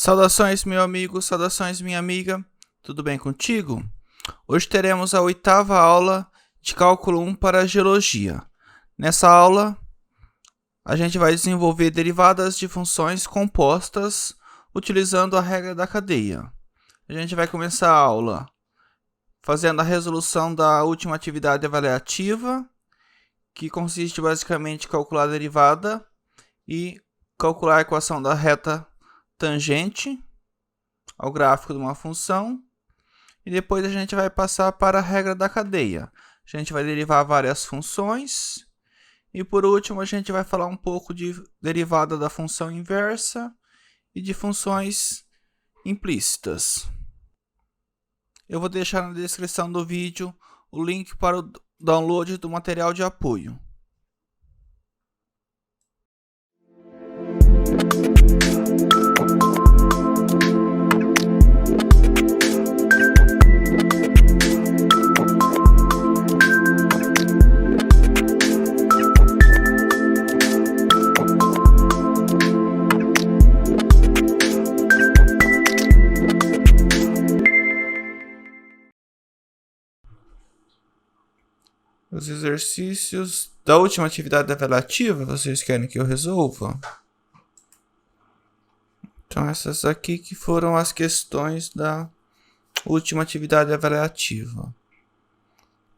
Saudações, meu amigo, saudações, minha amiga, tudo bem contigo? Hoje teremos a 8ª aula de cálculo 1 para geologia. Nessa aula, a gente vai desenvolver derivadas de funções compostas utilizando a regra da cadeia. A gente vai começar a aula fazendo a resolução da última atividade avaliativa, que consiste basicamente em calcular a derivada e calcular a equação da reta tangente ao gráfico de uma função. E depois a gente vai passar para a regra da cadeia. A gente vai derivar várias funções. E por último a gente vai falar um pouco de derivada da função inversa e de funções implícitas. Eu vou deixar na descrição do vídeo o link para o download do material de apoio. Os exercícios da última atividade avaliativa, vocês querem que eu resolva? Então, essas aqui que foram as questões da última atividade avaliativa.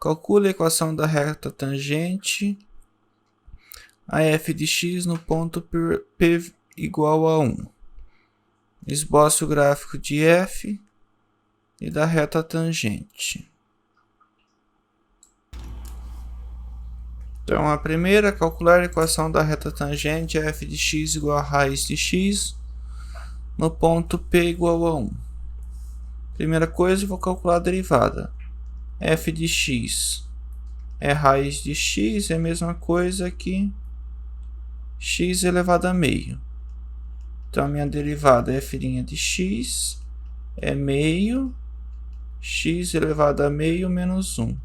Calcule a equação da reta tangente a f de x no ponto P igual a 1. Esboce o gráfico de f e da reta tangente. Então, a primeira, calcular a equação da reta tangente f de x igual a raiz de x no ponto P igual a 1. Primeira coisa, eu vou calcular a derivada. F de x é raiz de x, é a mesma coisa que x elevado a meio. Então, a minha derivada é f' de x é meio x elevado a meio menos 1.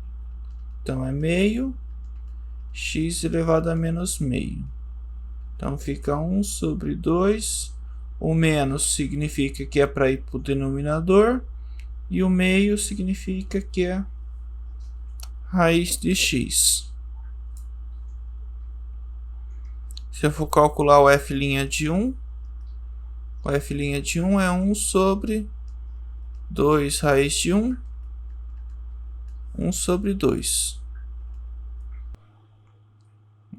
Então, é meio x elevado a menos meio. Então, fica 1 sobre 2. O menos significa que é para ir para o denominador. E o meio significa que é raiz de x. Se eu for calcular o f' de 1, o f' de 1 é 1 sobre 2 raiz de 1, 1 sobre 2.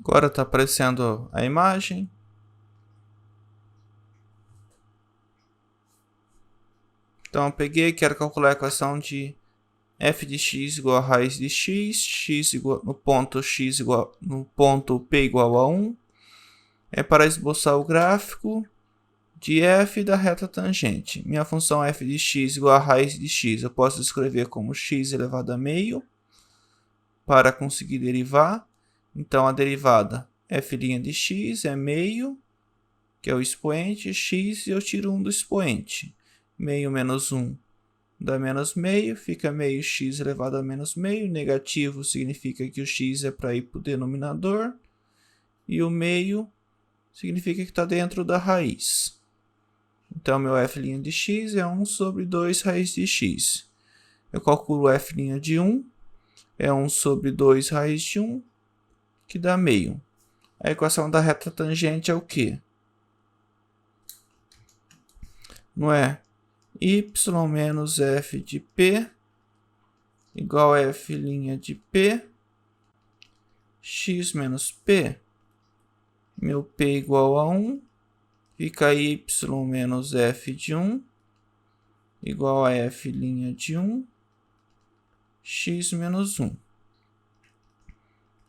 Agora está aparecendo a imagem. Então, eu peguei, quero calcular a equação de f de x igual a raiz de x igual, no ponto P igual a 1. É para esboçar o gráfico de f da reta tangente. Minha função f de x igual a raiz de x. Eu posso escrever como x elevado a meio para conseguir derivar. Então, a derivada f' de x é meio, que é o expoente, x, e eu tiro 1 do expoente. Meio menos 1 dá menos meio, fica meio x elevado a menos meio. Negativo significa que o x é para ir para o denominador. E o meio significa que está dentro da raiz. Então, meu f' de x é 1 sobre 2 raiz de x. Eu calculo o f' de 1, é 1 sobre 2 raiz de 1, que dá meio. A equação da reta tangente é o quê? Não é y menos f de p igual a f' de p, x menos p. Meu p igual a 1, fica y menos f de 1 igual a f' de 1, x menos 1.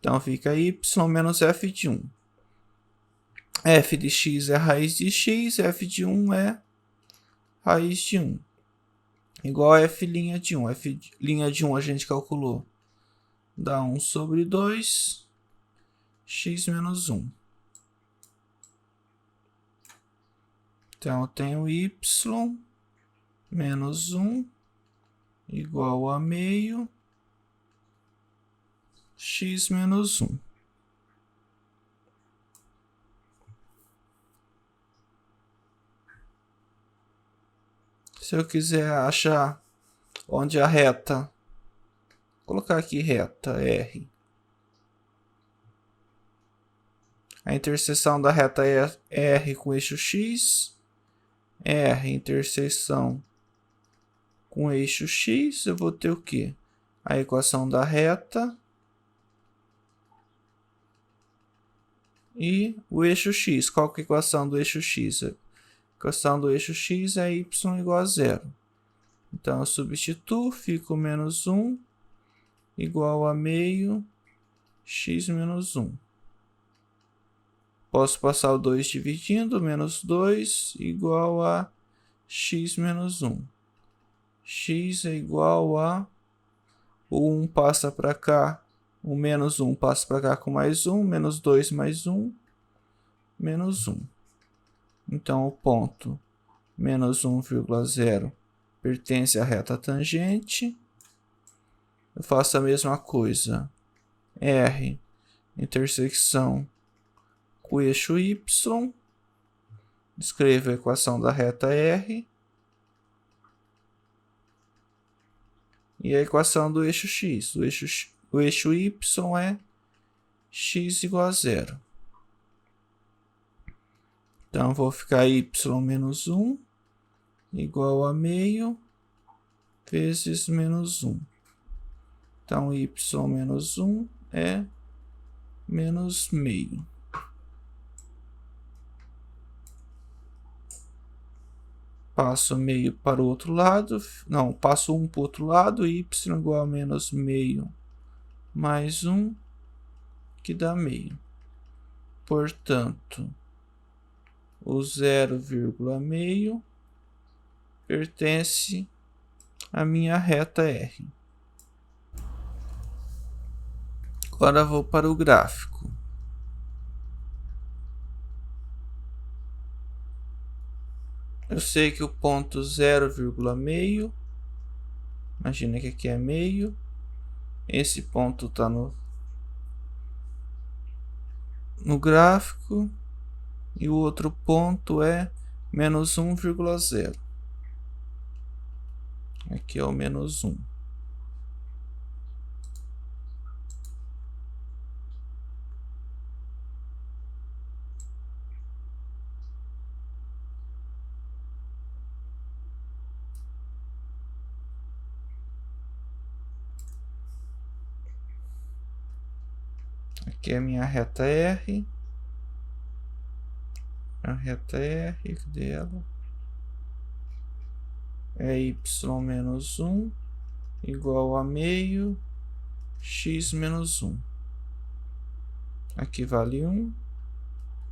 Então, fica y menos f de 1. F de x é raiz de x, f de 1 é raiz de 1. Igual a f' de 1. F' de 1 a gente calculou. Dá 1 sobre 2, x menos 1. Então, eu tenho y menos 1 igual a meio x menos 1. Se eu quiser achar onde a reta, vou colocar aqui reta R. A interseção da reta é R com eixo X. R, interseção com eixo X, eu vou ter o quê? A equação da reta e o eixo X. Qual que é a equação do eixo X? A equação do eixo X é y igual a 0. Então, eu substituo, fico menos 1 igual a meio x menos 1. Posso passar o 2 dividindo, menos 2 igual a x menos 1. X é igual a... O 1 passa para cá, o menos 1 passa para cá com mais 1, menos 2 mais 1, menos 1. Então, o ponto menos 1,0 pertence à reta tangente. Eu faço a mesma coisa. R, intersecção com o eixo Y. Escrevo a equação da reta R. E a equação do eixo X. O eixo Y é x igual a 0. Então, vou ficar y menos 1 igual a meio vezes menos 1. Então, y menos 1 é menos meio. Passo meio para o outro lado. Não, passo 1 para o outro lado. Y igual a menos meio mais 1, que dá meio. Portanto, o 0,meio pertence à minha reta R. Agora vou para o gráfico. Eu sei que o ponto 0,meio, imagina que aqui é meio, esse ponto está no gráfico, e o outro ponto é menos 1,0. Aqui é o menos 1. Aqui é a minha reta R. A reta R, cadê ela? É y menos 1 igual a meio x menos 1. Aqui vale 1.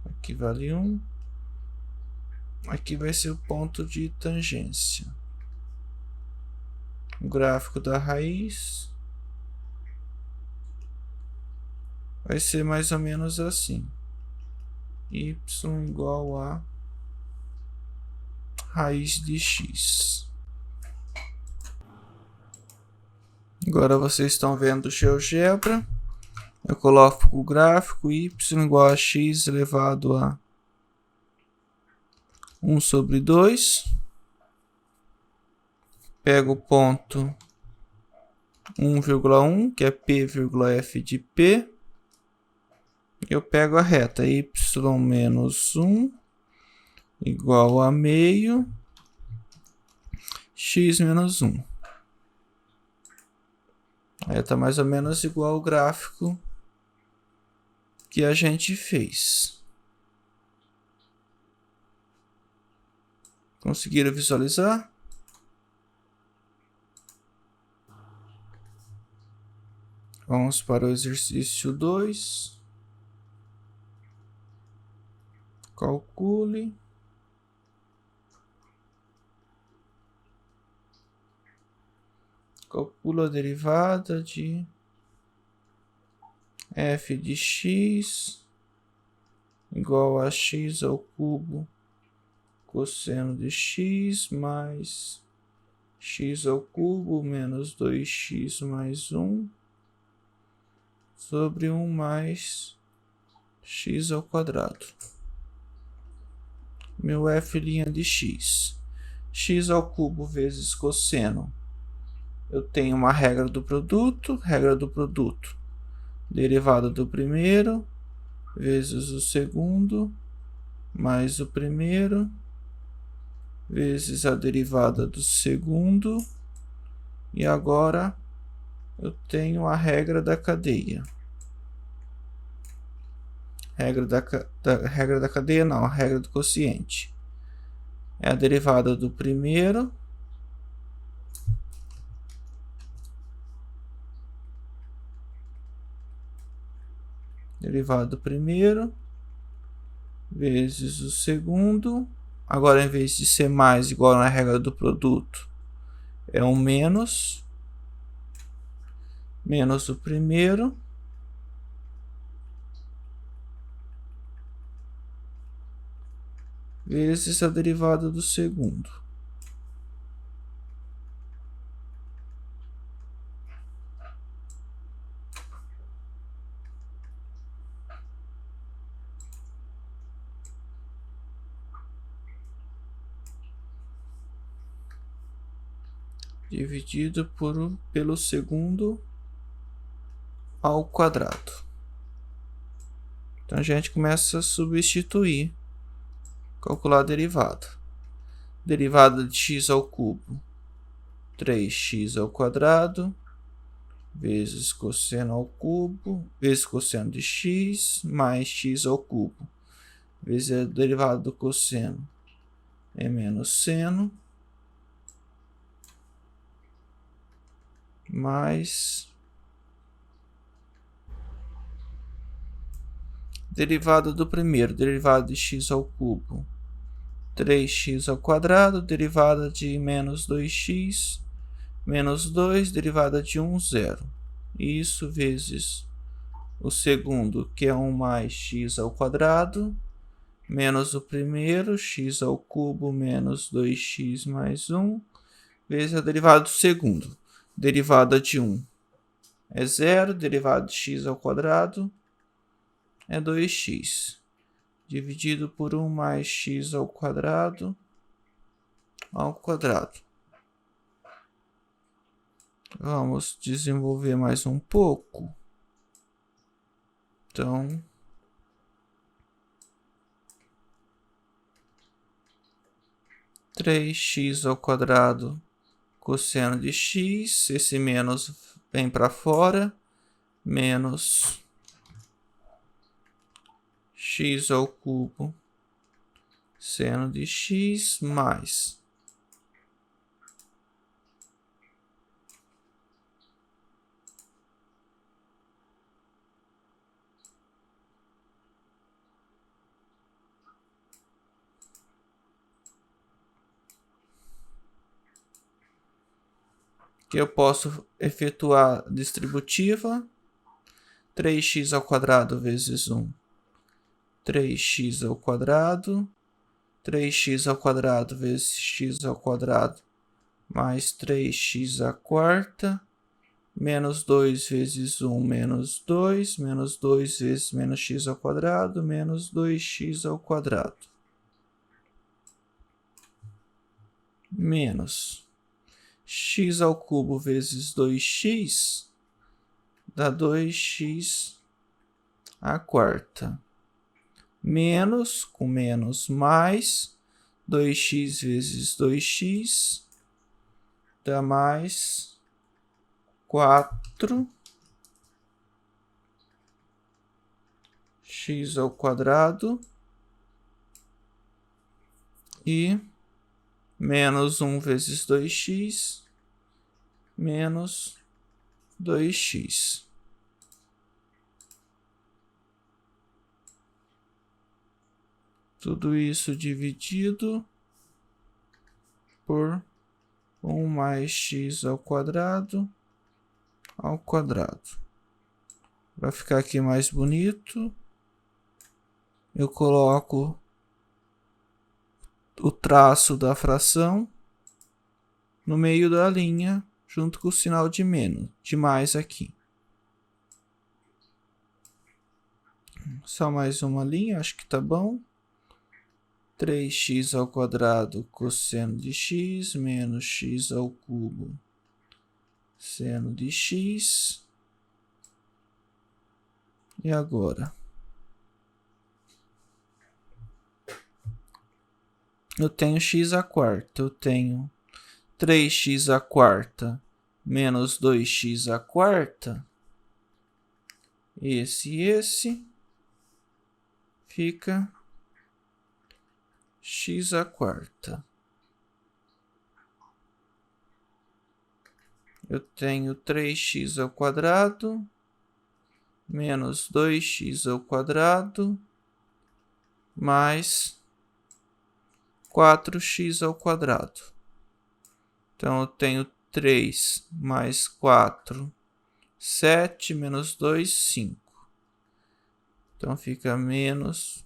Aqui vale 1. Aqui vai ser o ponto de tangência. O gráfico da raiz vai ser mais ou menos assim. Y igual a raiz de x. Agora vocês estão vendo o GeoGebra. Eu coloco o gráfico y igual a x elevado a 1 sobre 2. Pego o ponto 1,1, que é P,F de P. Eu pego a reta y menos 1 igual a meio x menos 1. Aí está mais ou menos igual ao gráfico que a gente fez. Conseguiram visualizar? Vamos para o exercício 2. Calcule. Calcula a derivada de f de x igual a x ao cubo cosseno de x mais x ao cubo menos 2x mais 1 sobre 1 mais x ao quadrado. Meu f' de x. x ao cubo vezes cosseno. Eu tenho uma regra do produto, derivada do primeiro vezes o segundo, mais o primeiro, vezes a derivada do segundo, e agora eu tenho a regra da cadeia. Regra da cadeia não, a regra do quociente. É a derivada do primeiro vezes o segundo. Agora, em vez de ser mais igual na regra do produto, é um menos o primeiro vezes a derivada do segundo. Dividido pelo segundo ao quadrado. Então a gente começa a substituir, calcular a derivada. Derivada de x ao cubo, 3x ao quadrado, vezes cosseno ao cubo, vezes cosseno de x, mais x ao cubo, vezes a derivada do cosseno, é menos seno, mais derivada do primeiro, derivada de x ao cubo, 3x ao quadrado, derivada de menos 2x, menos 2, derivada de 1, 0. Isso vezes o segundo, que é 1 mais x ao quadrado, menos o primeiro, x ao cubo, menos 2x mais 1, vezes a derivada do segundo. Derivada de 1 é 0, derivada de x ao quadrado é 2x, dividido por 1 mais x ao quadrado. Vamos desenvolver mais um pouco. Então, três x ao quadrado cosseno de x, esse menos vem para fora, menos x ao cubo seno de x mais que eu posso efetuar distributiva, 3x ao quadrado vezes 1, 3x ao quadrado, 3x ao quadrado vezes x ao quadrado, mais 3x à quarta, menos 2 vezes 1, menos 2 vezes menos x ao quadrado, menos 2x ao quadrado, menos x ao cubo vezes 2x, dá 2x à quarta, menos, com menos, mais 2x vezes 2x, dá mais 4x ao quadrado e menos 1 vezes 2x, menos 2x. Tudo isso dividido por 1 mais x ao quadrado. Para ficar aqui mais bonito, eu coloco o traço da fração no meio da linha, junto com o sinal de menos, de mais aqui. Só mais uma linha, acho que tá bom. 3x ao quadrado cosseno de x menos x ao cubo seno de x. E agora? Eu tenho x à quarta. Eu tenho 3x à quarta menos 2x à quarta. Esse e esse. Fica x à quarta. Eu tenho 3x ao quadrado menos 2x ao quadrado mais 4x ao quadrado. Então, eu tenho 3 mais 4, 7, menos 2, 5. Então, fica menos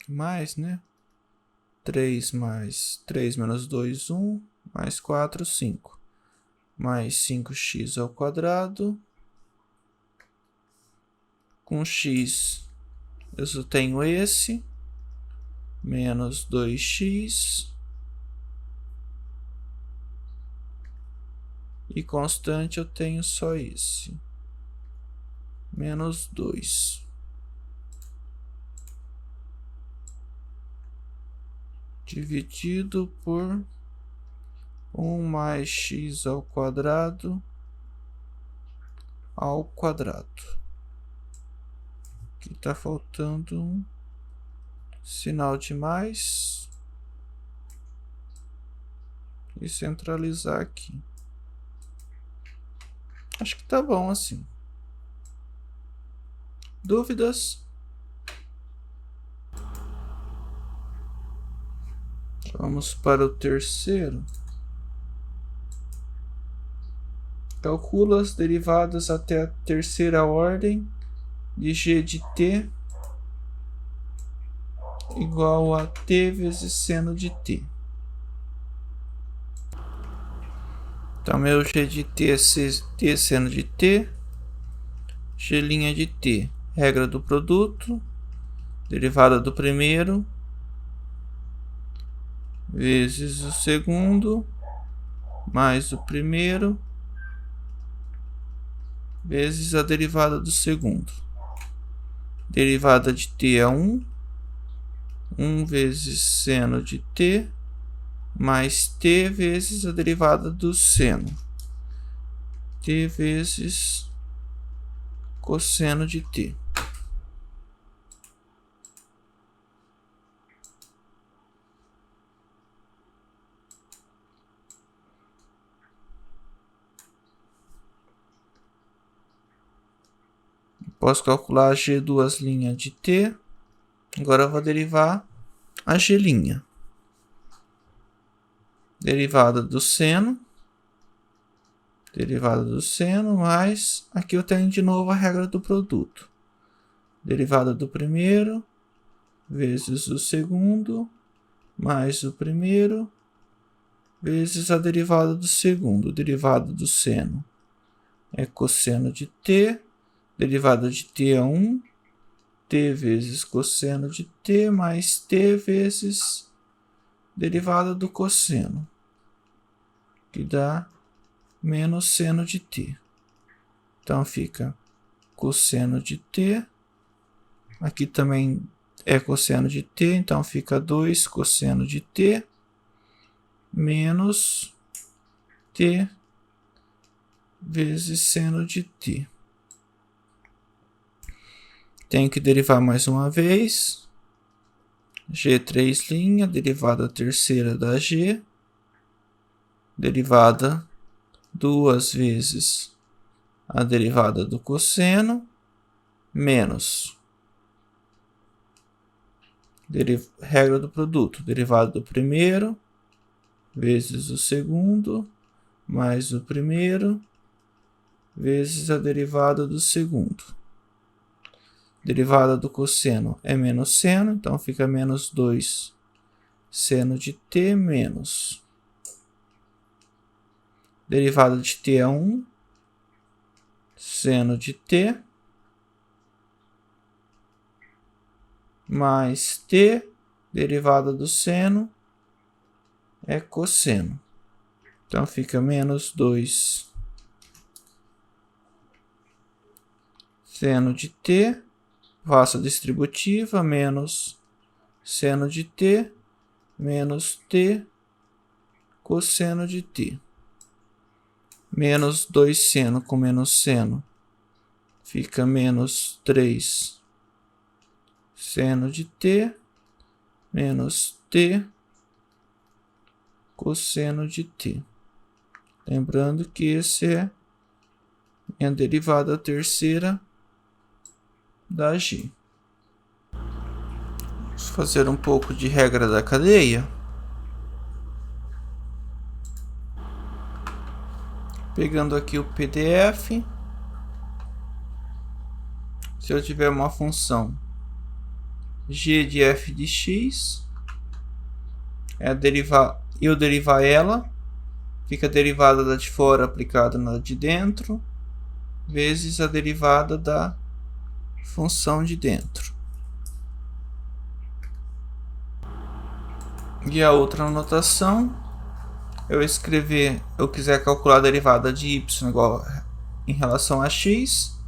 mais, né? 3 mais 3 menos 2, 1, mais 4, 5. Mais 5x ao quadrado. Com x, eu só tenho esse, menos 2x. E constante eu tenho só esse, menos 2. Dividido por 1 mais x ao quadrado ao quadrado. Aqui está faltando um sinal de mais. E centralizar aqui. Acho que tá bom assim. Dúvidas? Vamos para o terceiro. Calcula as derivadas até a terceira ordem de g de t igual a t vezes seno de t. Então, meu g de t é t seno de t, g' de t, regra do produto, derivada do primeiro, vezes o segundo, mais o primeiro, vezes a derivada do segundo. Derivada de t é 1, 1 vezes seno de t, mais t vezes a derivada do seno, t vezes cosseno de t. Posso calcular a g duas linhas de t. Agora eu vou derivar a g'. Derivada do seno. Derivada do seno, mais aqui eu tenho de novo a regra do produto. Derivada do primeiro, vezes o segundo, mais o primeiro, vezes a derivada do segundo. Derivada do seno é cosseno de t. Derivada de t é 1, t vezes cosseno de t, mais t vezes derivada do cosseno, que dá menos seno de t. Então, fica cosseno de t. Aqui também é cosseno de t, então fica 2 cosseno de t menos t vezes seno de t. Tenho que derivar mais uma vez. G', derivada terceira da g. Derivada duas vezes a derivada do cosseno, menos regra do produto, derivada do primeiro, vezes o segundo, mais o primeiro, vezes a derivada do segundo. Derivada do cosseno é menos seno, então fica menos 2 seno de t menos. Derivada de t é 1, seno de t mais t, derivada do seno, é cosseno. Então fica menos 2 seno de t, faço a distributiva, menos seno de t, menos t, cosseno de t. Menos 2 seno com menos seno, fica menos 3 seno de t, menos t, cosseno de t. Lembrando que esse é minha derivada terceira da g. Vamos fazer um pouco de regra da cadeia. Pegando aqui o PDF, se eu tiver uma função g de f de x, eu derivar ela, fica a derivada da de fora aplicada na de dentro, vezes a derivada da função de dentro. E a outra notação, eu quiser calcular a derivada de y igual em relação a x,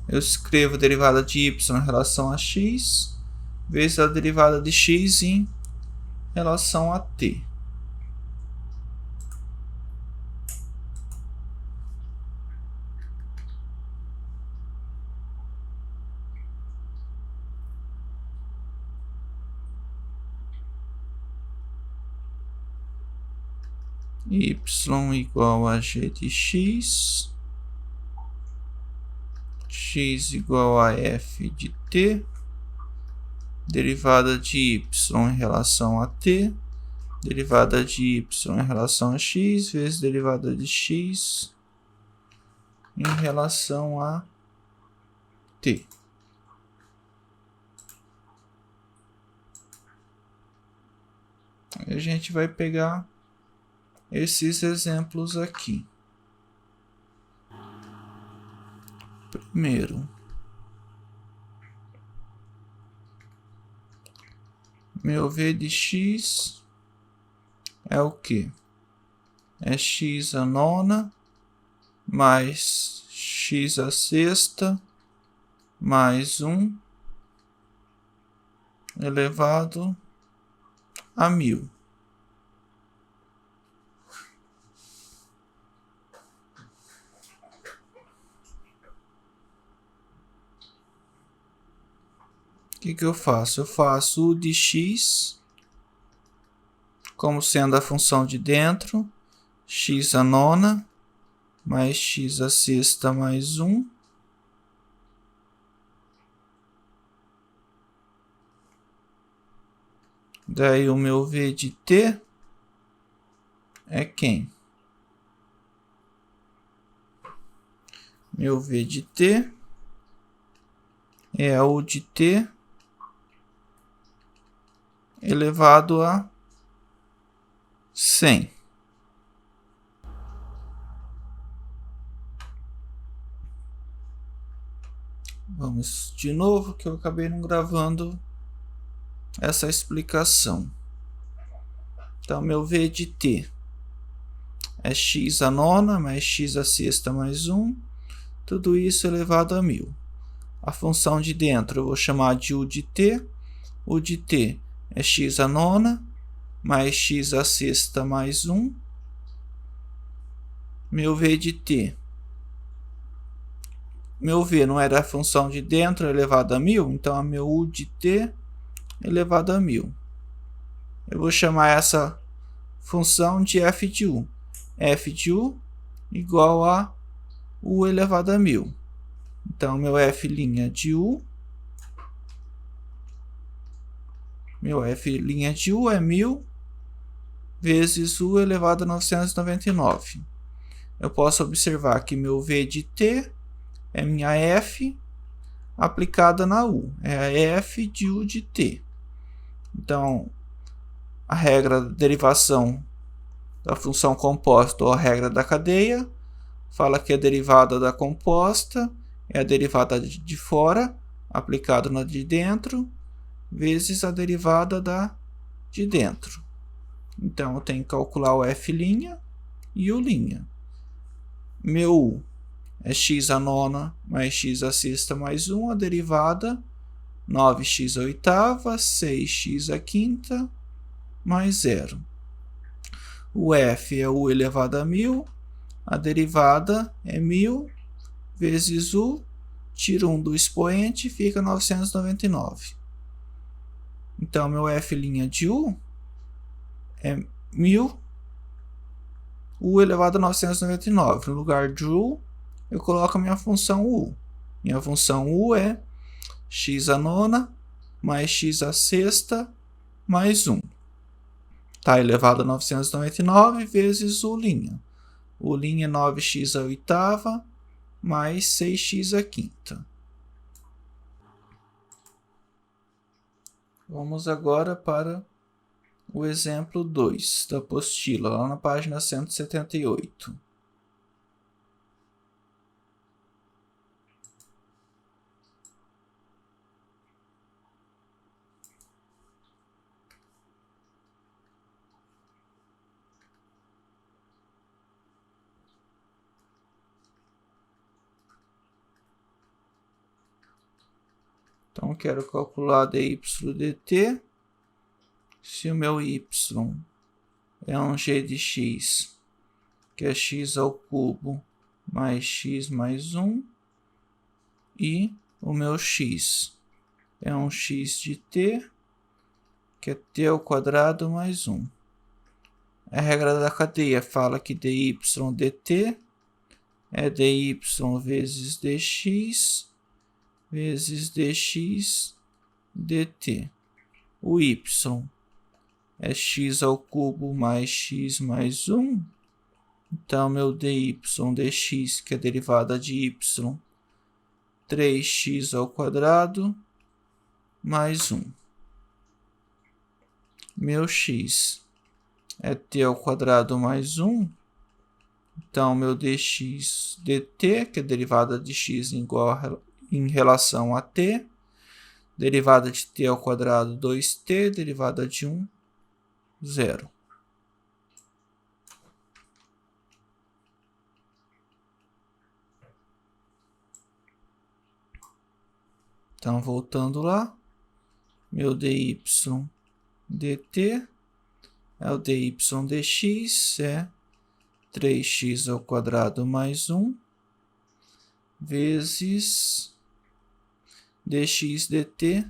eu escrevo a derivada de y em relação a x, vezes a derivada de x em relação a t. Y igual a g de x, x igual a f de t, derivada de y em relação a t, derivada de y em relação a x, vezes derivada de x em relação a t. Aí a gente vai pegar esses exemplos aqui. Primeiro, meu v de x é o que? É x a nona mais x a sexta mais 1 elevado a 1000. O que eu faço? Eu faço o de x como sendo a função de dentro, x a nona mais x a sexta mais 1 daí o meu v de t é quem? Meu v de t é o de t elevado a 100. Vamos de novo, que eu acabei não gravando essa explicação. Então, meu v de t é x a nona mais x a sexta mais 1, tudo isso elevado a 1000. A função de dentro eu vou chamar de u de t. O de t é x a nona mais x a sexta mais 1. Meu v de t. Meu v não era a função de dentro elevado a 1000, então é meu u de t elevado a 1000. Eu vou chamar essa função de f de u. F de u igual a u elevado a 1000. Então, meu f' de u, é 1000 vezes u elevado a 999. Eu posso observar que meu v de t é minha f aplicada na u, é a f de u de t. Então, a regra da derivação da função composta ou a regra da cadeia fala que a derivada da composta é a derivada de fora, aplicado na de dentro, vezes a derivada da de dentro. Então, eu tenho que calcular o f' e o'. Meu u é x à nona mais x à sexta mais 1, a derivada 9x à oitava, 6x à quinta, mais 0. O f é u elevado a 1000, a derivada é 1000 vezes u, tiro 1 do expoente, fica 999. Então, meu f' de u é 1000, u elevado a 999. No lugar de u, eu coloco a minha função u. Minha função u é x à nona mais x à sexta mais 1. Tá, elevado a 999 vezes u'. U' é 9x à oitava mais 6x à quinta. Vamos agora para o exemplo 2 da apostila, lá na página 178. Então, quero calcular dy dt. Se o meu y é um g de x, que é x ao cubo mais x mais 1, e o meu x é um x de t, que é t ao quadrado mais 1. A regra da cadeia fala que dy dt é dy vezes dx vezes dx dt. O y é x ao cubo mais x mais 1. Então, meu dy dx, que é a derivada de y, 3x ao quadrado mais 1. Meu x é t ao quadrado mais 1. Então, meu dx dt, que é a derivada de x igual em relação a t. Derivada de t ao quadrado, 2t. Derivada de 1, 0. Então, voltando lá, meu dy dt é o dy dx, é 3x ao quadrado mais 1, vezes dx dt,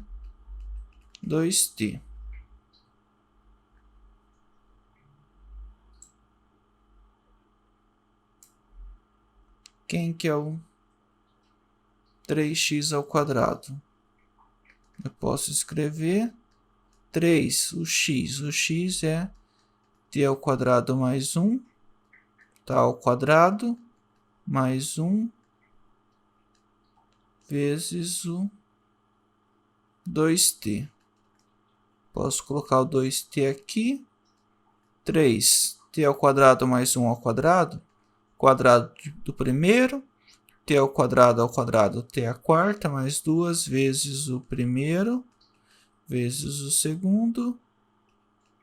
2t. Quem que é o 3x ao quadrado? Eu posso escrever 3, o x é t ao quadrado mais 1, tá ao quadrado, mais 1, vezes o 2t. Posso colocar o 2t aqui. 3, t ao quadrado mais 1 ao quadrado do primeiro. T ao quadrado, t à quarta, mais 2 vezes o primeiro, vezes o segundo,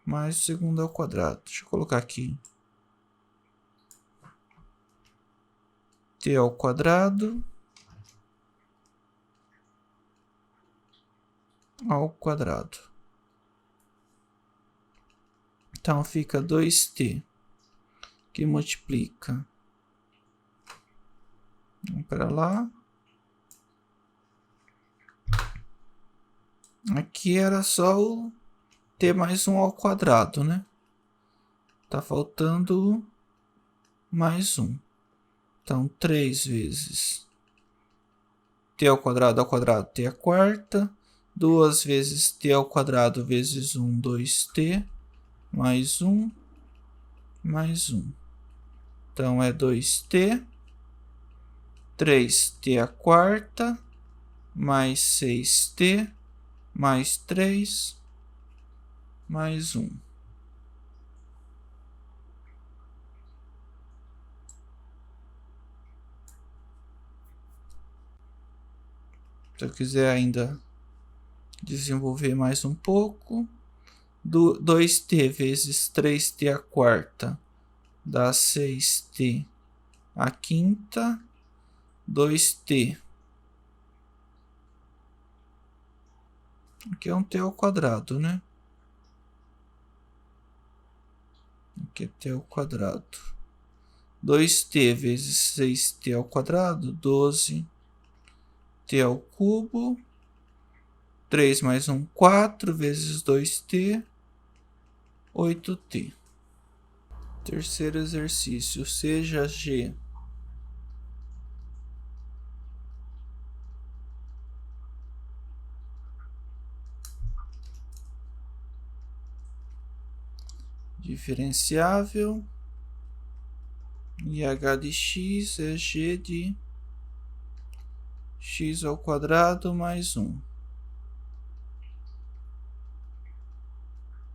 mais o segundo ao quadrado. Deixa eu colocar aqui. T ao quadrado ao quadrado. Então, fica 2t, que multiplica. Vamos para lá. Aqui era só o t mais 1 ao quadrado, né? Tá faltando mais 1. Então, 3 vezes t ao quadrado, t à quarta. 2 vezes t ao quadrado vezes 1, 2t, mais 1, mais 1. Então, é 2t. 3t à quarta, mais 6t, mais 3, mais 1. Se eu quiser ainda desenvolver mais um pouco, 2t vezes 3t a quarta dá 6t a quinta, 2t. Aqui é um t ao quadrado, né? Aqui é t ao quadrado. 2t vezes 6t ao quadrado, 12t ao cubo. 3 mais 1, 4 vezes 2t, 8t. Terceiro exercício, seja G diferenciável e h de x é g de x ao quadrado mais 1.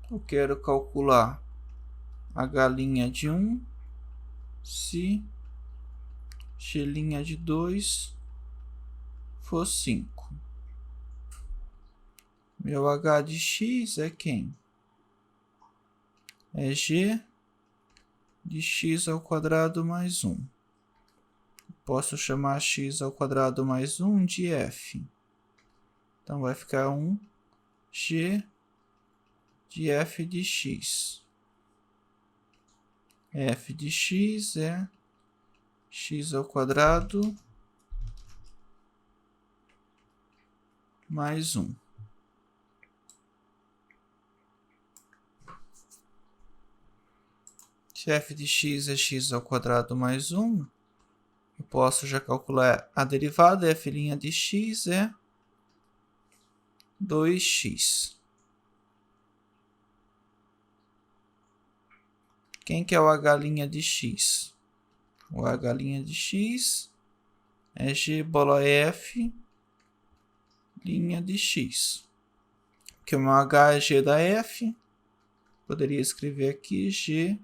Eu quero calcular h' de 1 se g' de 2 for 5. Meu h de x é quem? É g de x ao quadrado mais 1. Posso chamar x ao quadrado mais 1 de f. Então vai ficar 1 g de f de x. F de x é x ao quadrado mais 1. Se f de x é x ao quadrado mais 1, eu posso já calcular a derivada. F' de x é 2x. Quem que é o h' de x? O h' de x é g bola f' de x. Porque o meu h é g da f, poderia escrever aqui g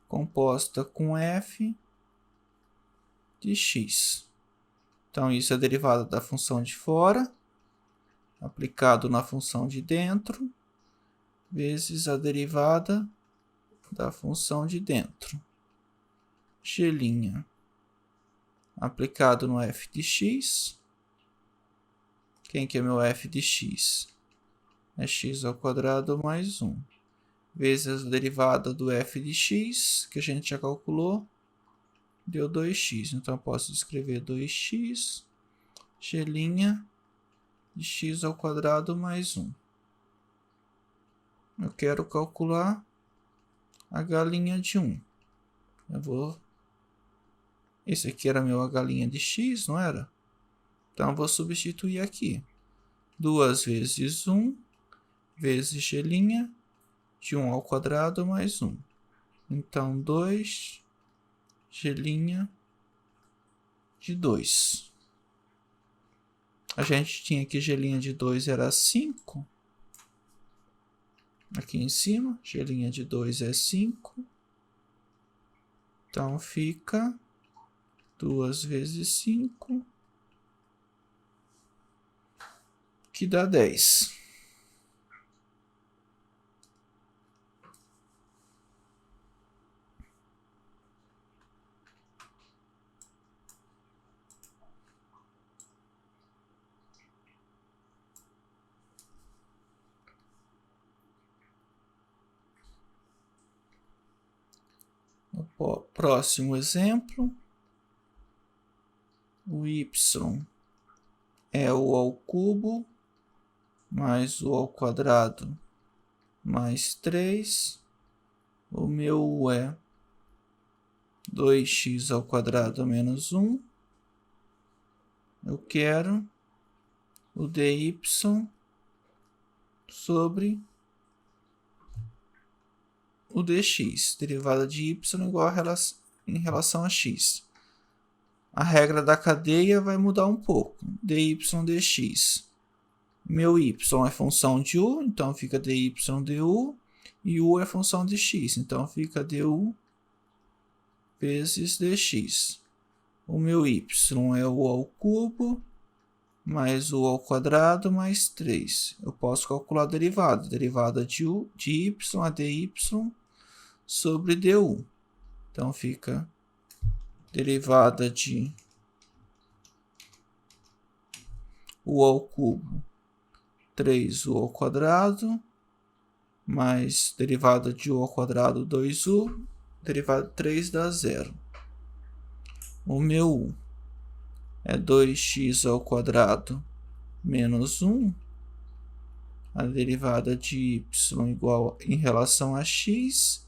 composta com f de x. Então, isso é a derivada da função de fora, aplicado na função de dentro, vezes a derivada da função de dentro. G' aplicado no f de x. Quem que é meu f de x? É x ao quadrado mais 1. Vezes a derivada do f de x, que a gente já calculou, deu 2x. Então, eu posso escrever 2x, g' de x ao quadrado mais 1. Eu quero calcular h' de 1. Esse aqui era meu h' de x, não era? Então, eu vou substituir aqui. 2 vezes 1 vezes g' de 1 ao quadrado mais 1. Então, 2 g' de 2. A gente tinha que g' de 2 era 5. Aqui em cima, g' de 2 é 5. Então, fica 2 vezes 5, que dá 10. No próximo exemplo, o y é o ao cubo mais o ao quadrado mais 3. O meu u é 2x ao quadrado menos 1. Eu quero o dy sobre o dx. Derivada de y igual em relação a x. A regra da cadeia vai mudar um pouco. dy dx. Meu y é função de u, então fica dy du. E u é função de x, então fica du vezes dx. O meu y é o ao cubo mais u ao quadrado mais 3. Eu posso calcular a derivada. Derivada de y é dy sobre du. Então, fica derivada de u ao cubo, 3u ao quadrado, mais derivada de u ao quadrado, 2u, derivada de 3 dá 0. O meu u é 2x ao quadrado menos 1. A derivada de y igual em relação a x,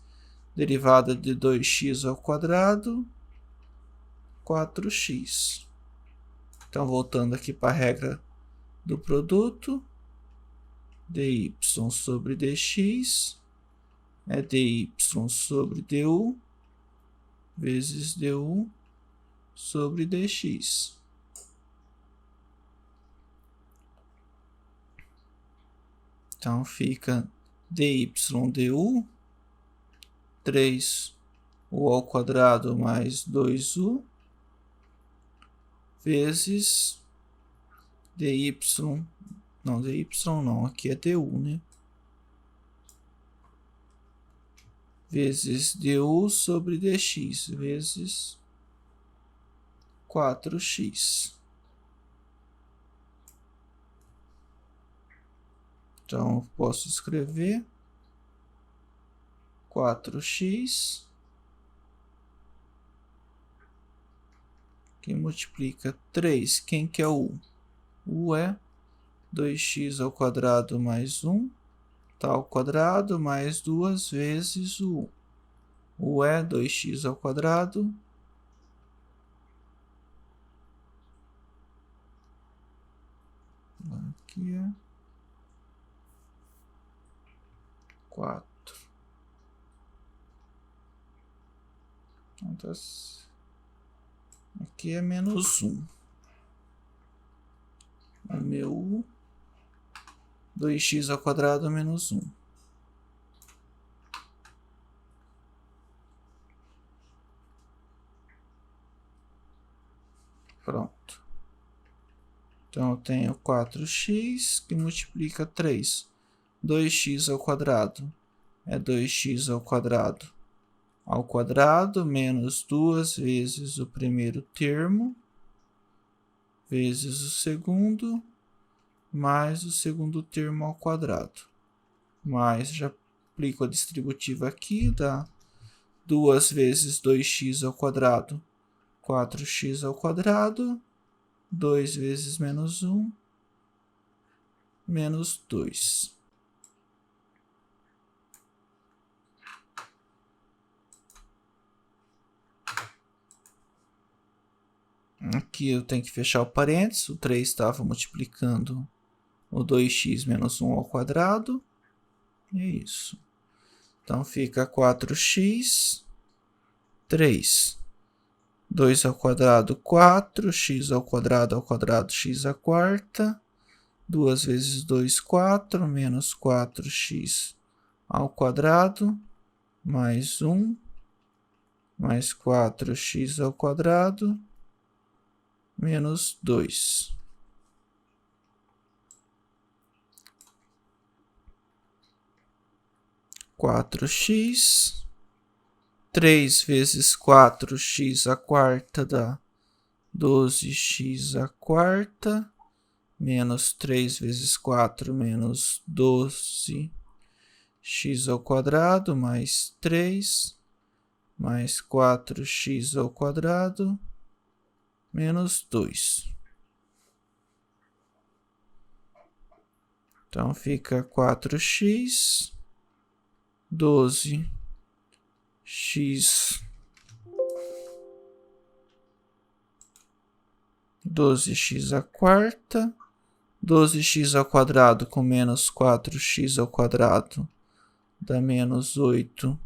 derivada de 2x ao quadrado, 4x. Então, voltando aqui para a regra do produto, dy sobre dx é dy sobre du vezes du sobre dx. Então, fica dy du, 3u ao quadrado mais 2u, vezes dy, não, dy não, aqui é du, né? Vezes du sobre dx, vezes 4x. Então, posso escrever 4x, que multiplica 3. Quem que é o u? U é 2x ao quadrado mais 1, tá ao quadrado, mais 2 vezes o u. U é 2x ao quadrado aqui é 4. Então, aqui é menos 1. O meu 2x ao quadrado menos 1. Pronto. Então, eu tenho 4x que multiplica 3. 2x ao quadrado é 2x ao quadrado menos 2 vezes o primeiro termo, vezes o segundo, mais o segundo termo ao quadrado. Mais, já aplico a distributiva aqui, dá 2 vezes 2x ao quadrado, 4x ao quadrado, 2 vezes menos 1, menos 2. Aqui eu tenho que fechar o parênteses, o 3 estava multiplicando o 2x menos 1 ao quadrado, é isso. Então, fica 4x, 3, 2 ao quadrado, 4, x ao quadrado, x à quarta, 2 vezes 2, 4, menos 4x ao quadrado, mais 1, mais 4x ao quadrado, menos 2. Quatro x, 3 vezes 4x à quarta dá 12x à quarta, menos 3 vezes 4, menos 12x ao quadrado, mais 3, mais 4x ao quadrado, menos 2. Então, fica 4x, 12x, 12x à quarta, 12x ao quadrado com menos 4x ao quadrado dá menos 8x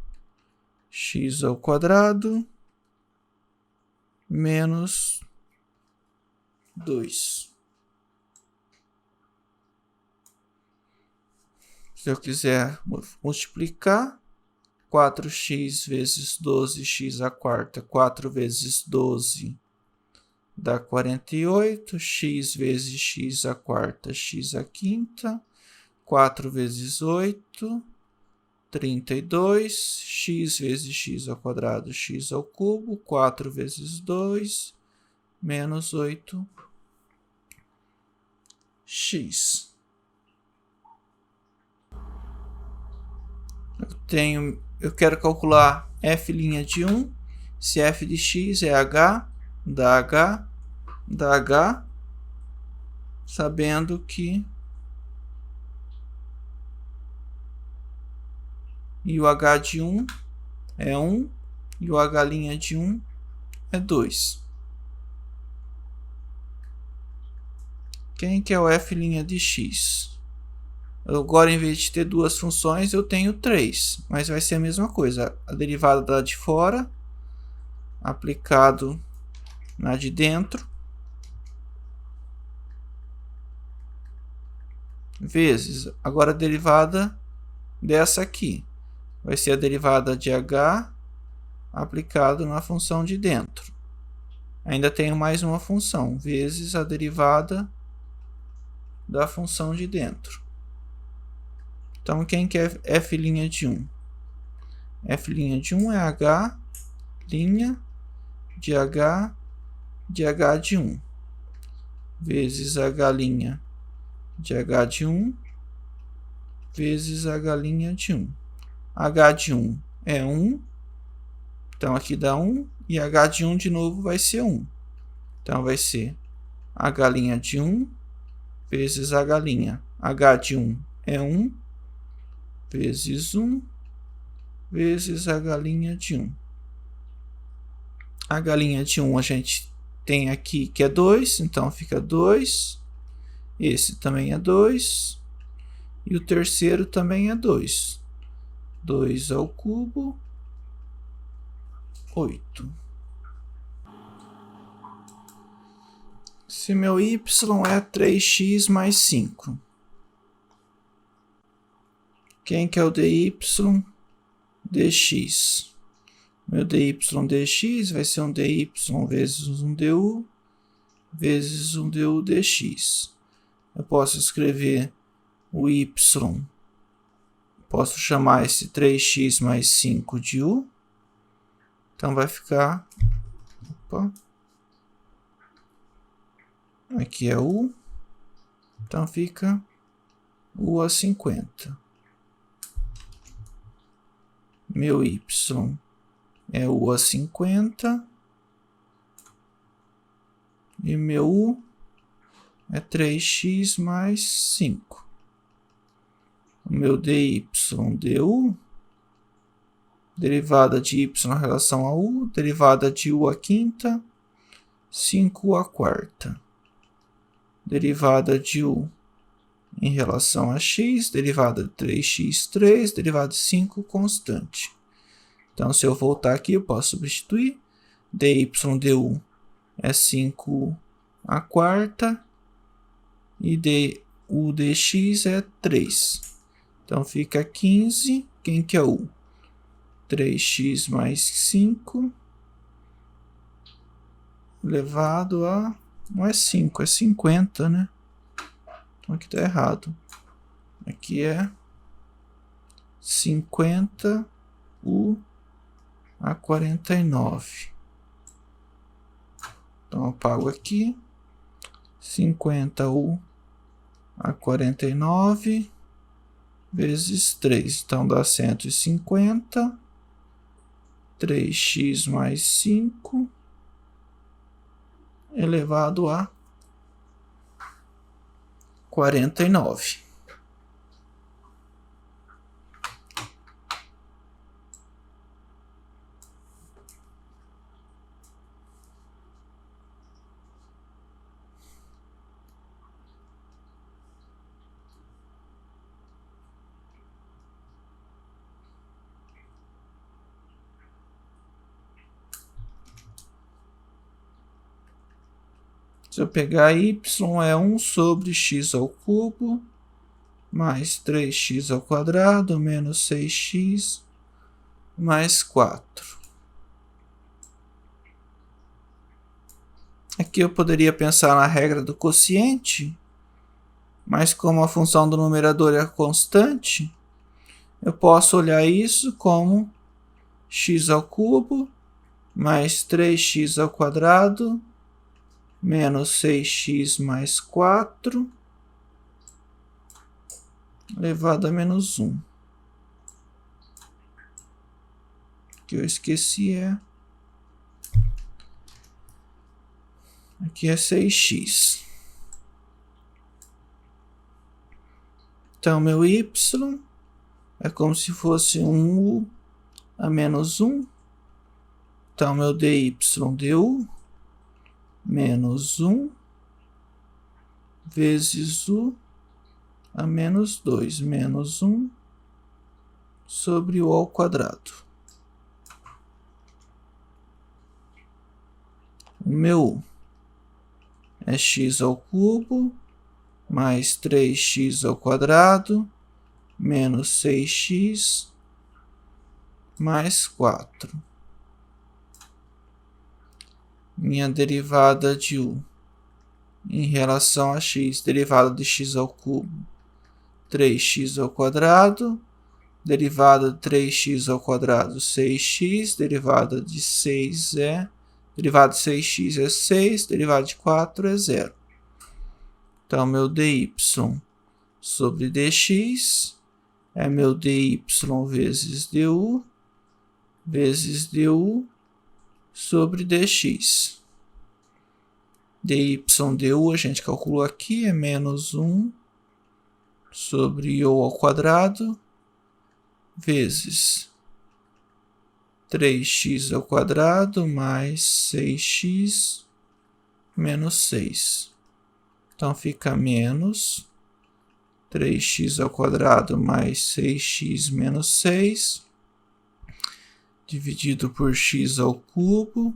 ao quadrado, menos 2. Se eu quiser multiplicar, 4x vezes 12x à quarta, 4 vezes 12 dá 48, x vezes x à quarta, x à quinta, 4 vezes 8, 32, x vezes x ao quadrado, x ao cubo, 4 vezes 2, menos 8, x. Eu quero calcular f' de 1, se f de x é h, dá h, sabendo que e o h de 1 é 1 e o h' de 1 é 2. Quem que é o f' de x? Agora, em vez de ter duas funções, eu tenho 3, mas vai ser a mesma coisa. A derivada lá de fora, aplicado na de dentro, vezes, agora a derivada dessa aqui, vai ser a derivada de h aplicado na função de dentro. Ainda tenho mais uma função, vezes a derivada da função de dentro. Então, quem que é f' de 1? F' de 1 é h' de h de h de 1, vezes h' de h de 1, vezes h' de 1. H de 1 é 1, então aqui dá 1, e h de 1 de novo vai ser 1. Então vai ser h' de 1 vezes h'. H de 1 é 1, vezes 1, vezes h' de 1. H' de 1 a gente tem aqui que é 2, então fica 2. Esse também é 2. E o terceiro também é 2. 2 ao cubo, 8. Se meu y é 3x mais 5. Quem que é o dy dx? Meu dy dx vai ser um dy vezes um du vezes um du dx. Eu posso escrever o y, posso chamar esse 3x mais 5 de u. Então vai ficar, aqui é u, então fica u a 50. Meu y é u a 50 e meu u é 3x mais 5. O meu dy du, derivada de y em relação a u, derivada de u à quinta, 5u à quarta. Derivada de u em relação a x, derivada de 3x, 3, derivada de 5, constante. Então, se eu voltar aqui, eu posso substituir. Dy du é 5 à quarta e u dx é 3. Então, fica 15. Quem que é u? 3x mais 5 elevado a... Não é 5, é 50, né? Então, aqui está errado. Aqui é 50 u a 49. Então, eu apago aqui. 50 u a 49 vezes 3. Então, dá 150. 3x mais 5 elevado a 49. Se eu pegar y é 1 sobre x ao cubo, mais 3x ao quadrado, menos 6x, mais 4. Aqui eu poderia pensar na regra do quociente, mas como a função do numerador é constante, eu posso olhar isso como x ao cubo mais 3x ao quadrado menos 6x mais 4 elevado a menos 1. O que eu esqueci aqui é 6x. Então, meu y é como se fosse um u a menos 1. Então, meu dy du menos 1 vezes u a menos 2 menos 1 sobre u ao quadrado. O meu u é x ao cubo mais 3x ao quadrado menos 6x mais 4. Minha derivada de u em relação a x, derivada de x ao cubo, 3x ao quadrado, derivada de 3x ao quadrado, 6x, derivada de 6 derivada de 6x é 6, derivada de 4 é 0. Então, meu dy sobre dx é meu dy vezes du sobre dx. dy du a gente calculou aqui, é menos 1 sobre u ao quadrado vezes 3x ao quadrado mais 6x menos 6. Então, fica menos 3x ao quadrado mais 6x menos 6, dividido por x ao cubo,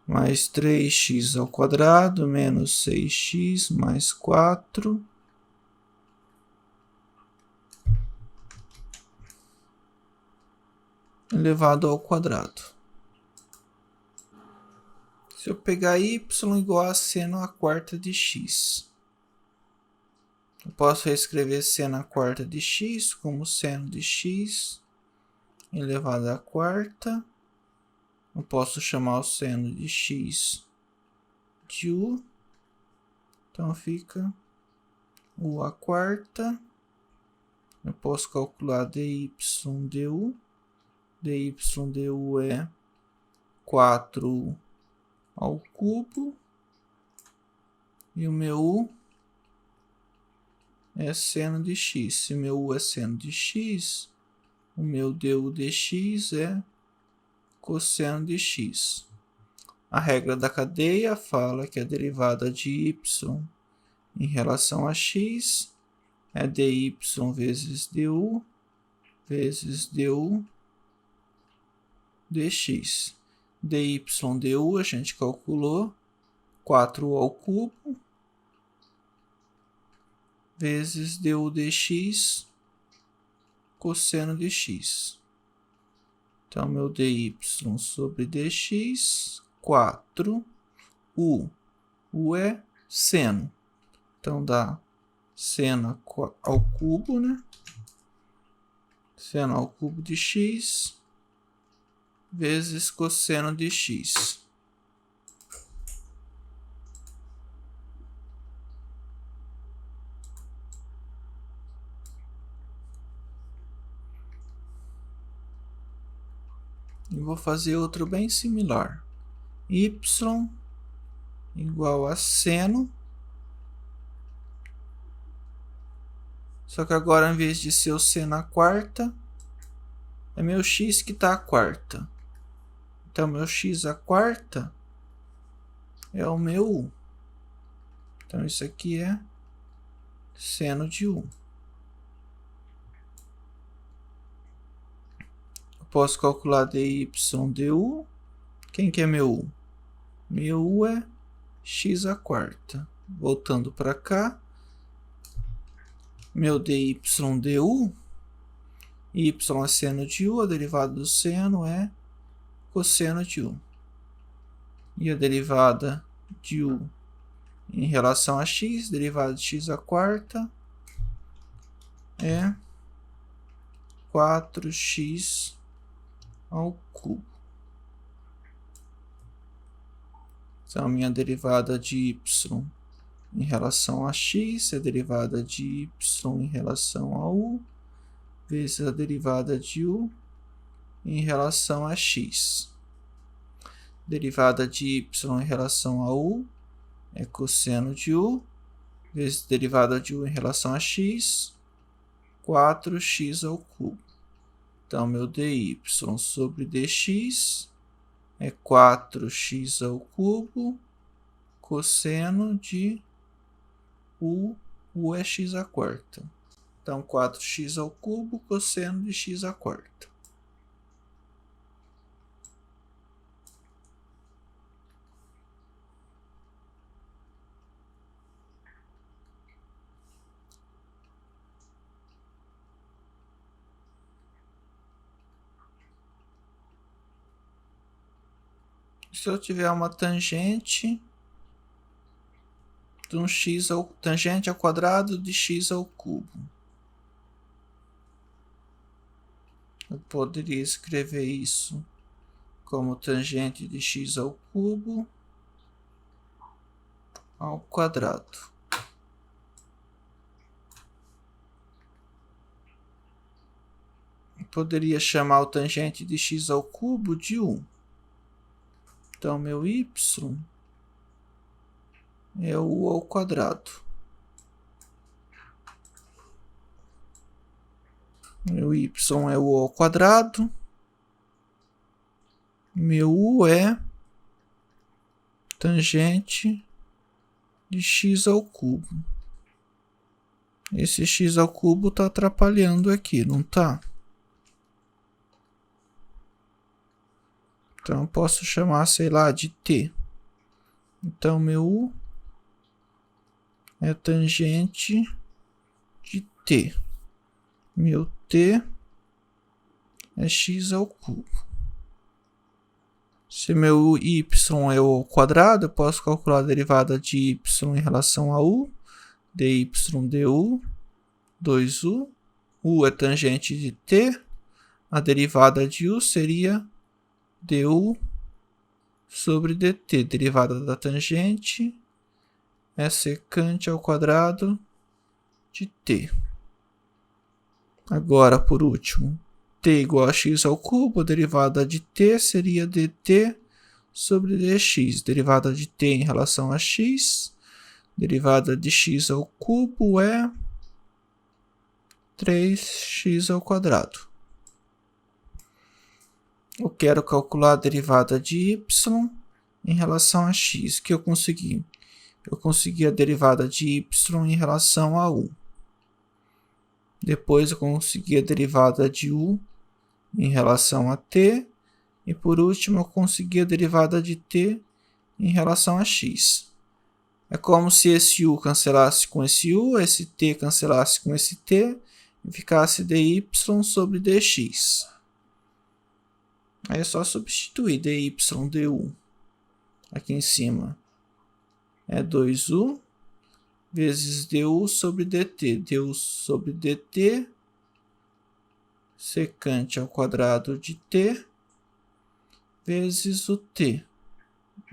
mais 3x ao quadrado menos 6x mais 4, elevado ao quadrado. Se eu pegar y igual a seno à quarta de x, eu posso reescrever seno à quarta de x como seno de x elevado à quarta. Eu posso chamar o seno de x de u. Então fica u à quarta. Eu posso calcular dy du. dy du é 4 ao cubo. E o meu u é seno de x. Se meu u é seno de x, o meu du dx é cosseno de x. A regra da cadeia fala que a derivada de y em relação a x é dy vezes du dx. dy du a gente calculou 4 ao cubo vezes du dx cosseno de x. Então, meu dy sobre dx, 4, u. U é seno. Então, dá seno ao cubo, né? Seno ao cubo de x vezes cosseno de x. E vou fazer outro bem similar. Y igual a seno. Só que agora, em vez de ser o seno à quarta, é meu x que está à quarta. Então, meu x à quarta é o meu u. Então, isso aqui é seno de u. Eu posso calcular dy du. Quem que é meu u? Meu u é x à quarta. Voltando para cá. Meu dy du. Y é seno de u. A derivada do seno é cosseno de u. E a derivada de u em relação a x, derivada de x à quarta, é 4x ao cubo. Então, a minha derivada de y em relação a x é a derivada de y em relação a u, vezes a derivada de u em relação a x. Derivada de y em relação a u é cosseno de u, vezes derivada de u em relação a x, 4x ao cubo. Então, meu dy sobre dx é 4x ao cubo, cosseno de u é x à quarta. Então, 4x ao cubo, cosseno de x à quarta. Se eu tiver uma tangente de um x tangente ao quadrado de x ao cubo, eu poderia escrever isso como tangente de x ao cubo ao quadrado. Eu poderia chamar o tangente de x ao cubo de 1. Então, meu y é u ao quadrado. Meu y é u ao quadrado. Meu u é tangente de x ao cubo. Esse x ao cubo está atrapalhando aqui, não está? Então, eu posso chamar, sei lá, de t. Então, meu u é tangente de t. Meu t é x ao cubo. Se meu y é u ao quadrado, eu posso calcular a derivada de y em relação a u. dy du, 2u. U é tangente de t. A derivada de u seria du sobre dt. Derivada da tangente é secante ao quadrado de t. Agora, por último, t igual a x ao cubo, a derivada de t seria dt sobre dx. Derivada de t em relação a x, derivada de x ao cubo é 3x ao quadrado. Eu quero calcular a derivada de y em relação a x. O que eu consegui? Eu consegui a derivada de y em relação a u. Depois eu consegui a derivada de u em relação a t. E por último eu consegui a derivada de t em relação a x. É como se esse u cancelasse com esse u, esse t cancelasse com esse t, e ficasse dy sobre dx. Aí é só substituir dy du aqui em cima. É 2u vezes du sobre dt. Du sobre dt secante ao quadrado de t vezes o t.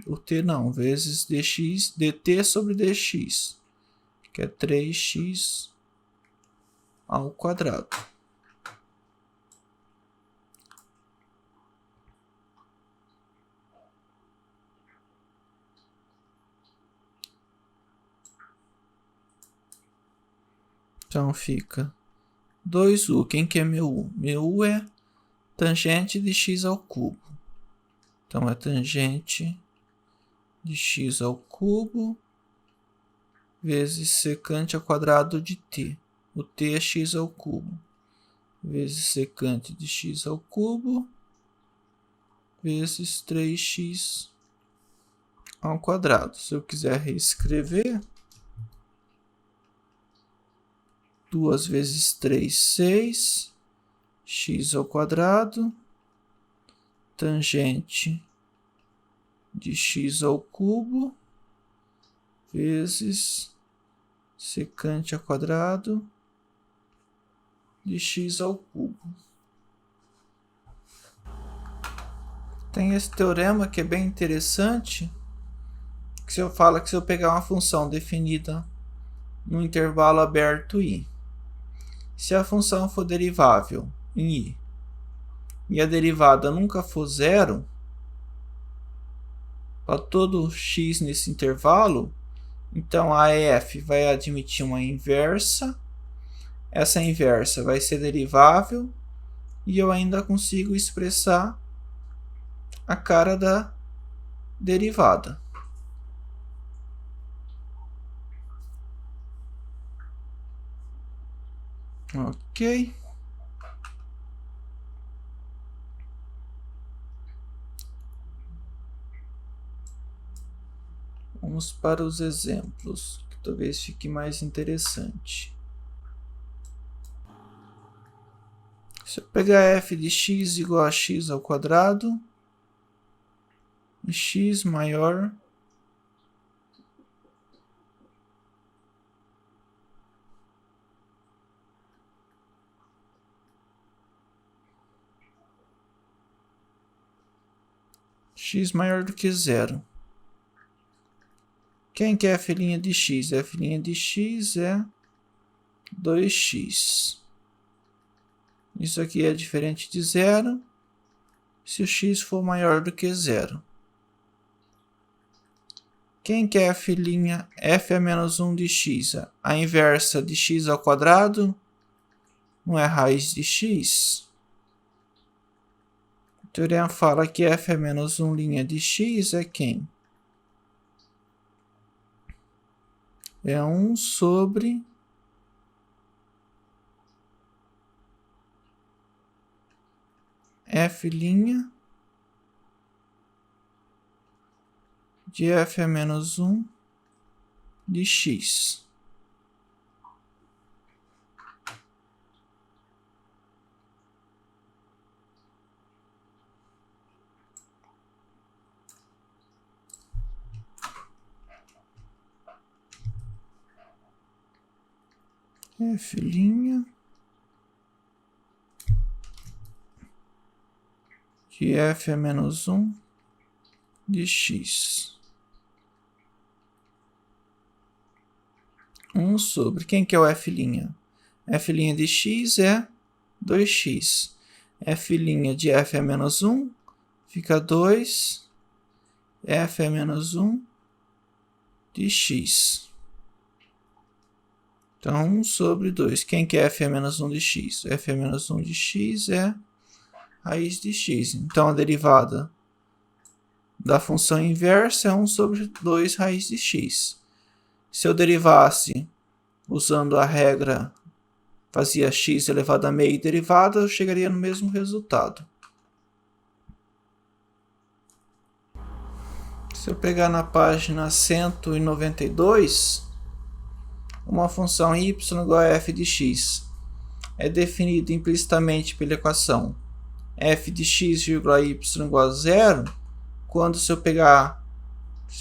O t não, vezes dx, dt sobre dx, que é 3x ao quadrado. Então fica 2u. Quem que é meu u? Meu u é tangente de x ao cubo. Então é tangente de x ao cubo vezes secante ao quadrado de t. O t é x ao cubo. Vezes secante de x ao cubo vezes 3x ao quadrado. Se eu quiser reescrever, 2 vezes 3, 6, x ao quadrado, tangente de x ao cubo, vezes secante ao quadrado de x ao cubo. Tem esse teorema que é bem interessante, que se eu pegar uma função definida no intervalo aberto i, se a função for derivável em i e a derivada nunca for zero, para todo x nesse intervalo, então a f vai admitir uma inversa, essa inversa vai ser derivável e eu ainda consigo expressar a cara da derivada. Ok. Vamos para os exemplos, que talvez fique mais interessante. Se eu pegar f de x igual a x ao quadrado, e x maior do que zero. Quem que é f' de x? F' de x é 2x. Isso aqui é diferente de zero se o x for maior do que zero. Quem que é f' f é menos 1 de x? A inversa de x ao quadrado não é raiz de x? O teorema fala que f é menos 1' de x é quem? É 1 sobre f' de f é menos 1 de x. F' de f é menos 1 de x. 1 sobre, quem que é o f'? F' de x é 2x. F' de f é menos 1, fica 2. F é menos 1 de x. Então, 1 sobre 2. Quem que é f é menos 1 de x? F é menos 1 de x é raiz de x. Então, a derivada da função inversa é 1 sobre 2 raiz de x. Se eu derivasse usando a regra, fazia x elevado a meio derivada, eu chegaria no mesmo resultado. Se eu pegar na página 192, uma função y igual a f de x é definida implicitamente pela equação f de x, y igual a zero, quando se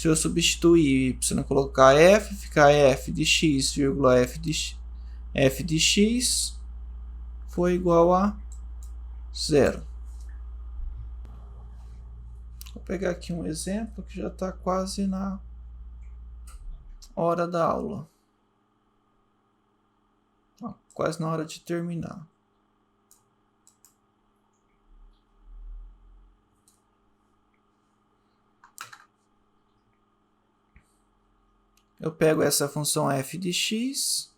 eu substituir y e colocar f, fica f de x, f de x foi igual a zero. Vou pegar aqui um exemplo que já está quase na hora da aula. Quase na hora de terminar. Eu pego essa função f de x,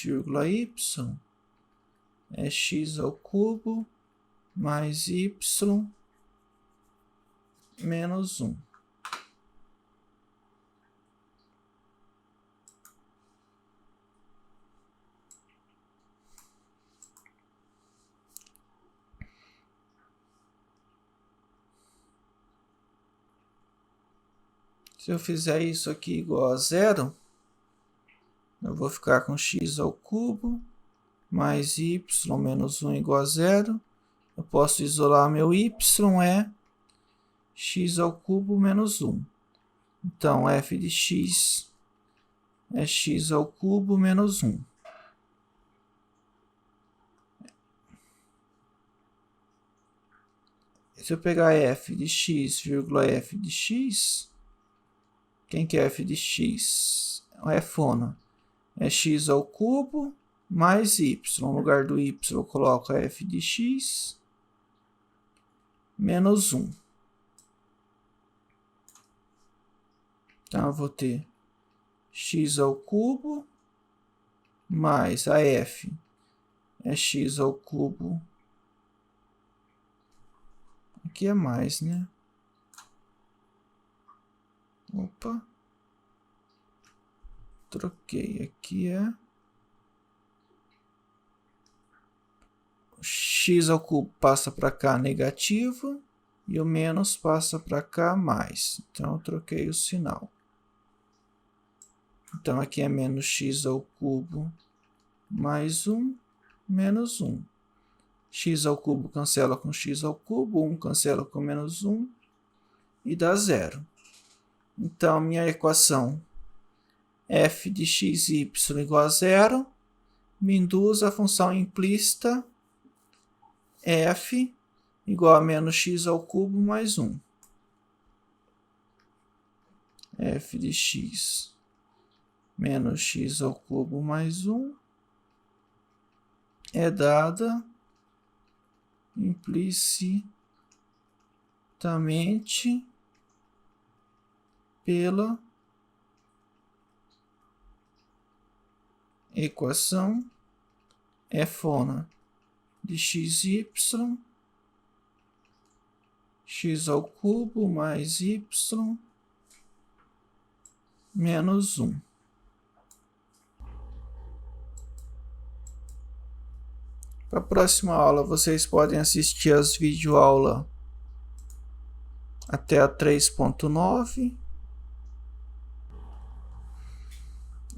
vírgula y, é x ao cubo mais y menos 1. Se eu fizer isso aqui igual a zero, eu vou ficar com x ao cubo mais y menos 1 igual a zero. Eu posso isolar meu y, é x ao cubo menos 1. Então, f de x é x ao cubo menos 1. Se eu pegar f de x, vírgula f de x, quem que é f de x? É fona. É x ao cubo mais y. No lugar do y eu coloco f de x menos 1. Então eu vou ter x ao cubo mais a f é x ao cubo. Aqui é mais, né? Opa. Troquei. Aqui é x ao cubo passa para cá negativo e o menos passa para cá mais. Então eu troquei o sinal. Então aqui é menos x ao cubo mais 1 menos 1. X ao cubo cancela com x ao cubo, 1 cancela com menos 1 e dá 0. Então, minha equação f de x e y igual a 0 me induz a função implícita f igual a menos x ao cubo mais 1. F de x menos x ao cubo mais 1 é dada implicitamente pela equação fona de xy, x ao cubo mais y menos 1. Para a próxima aula, vocês podem assistir as videoaulas até a 3.9.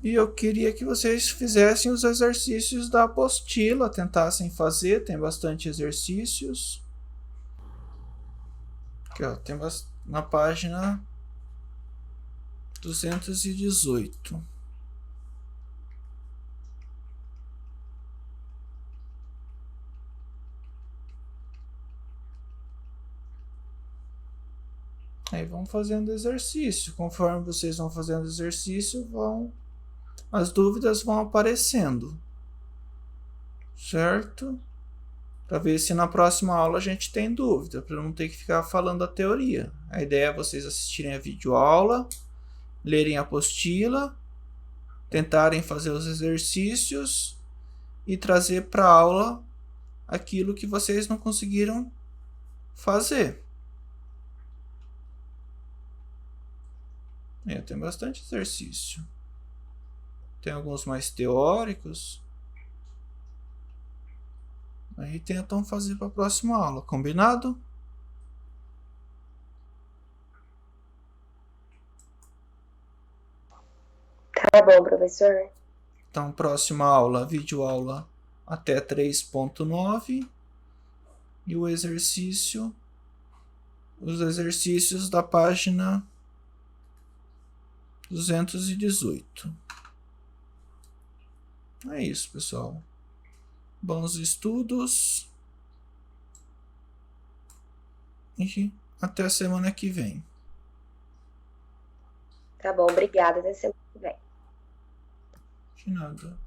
E eu queria que vocês fizessem os exercícios da apostila, tentassem fazer, tem bastante exercícios. Aqui, ó, tem na página 218. Aí vão fazendo exercício. Conforme vocês vão fazendo exercício, as dúvidas vão aparecendo. Certo? Para ver se na próxima aula a gente tem dúvida, para não ter que ficar falando a teoria. A ideia é vocês assistirem a videoaula, lerem a apostila, tentarem fazer os exercícios e trazer para a aula aquilo que vocês não conseguiram fazer. Tem bastante exercício. Tem alguns mais teóricos. Aí tentam fazer para a próxima aula, combinado? Tá bom, professor. Então, próxima aula, videoaula até 3.9 e os exercícios da página 218. É isso, pessoal. Bons estudos. E até a semana que vem. Tá bom, obrigada. Até semana que vem. De nada.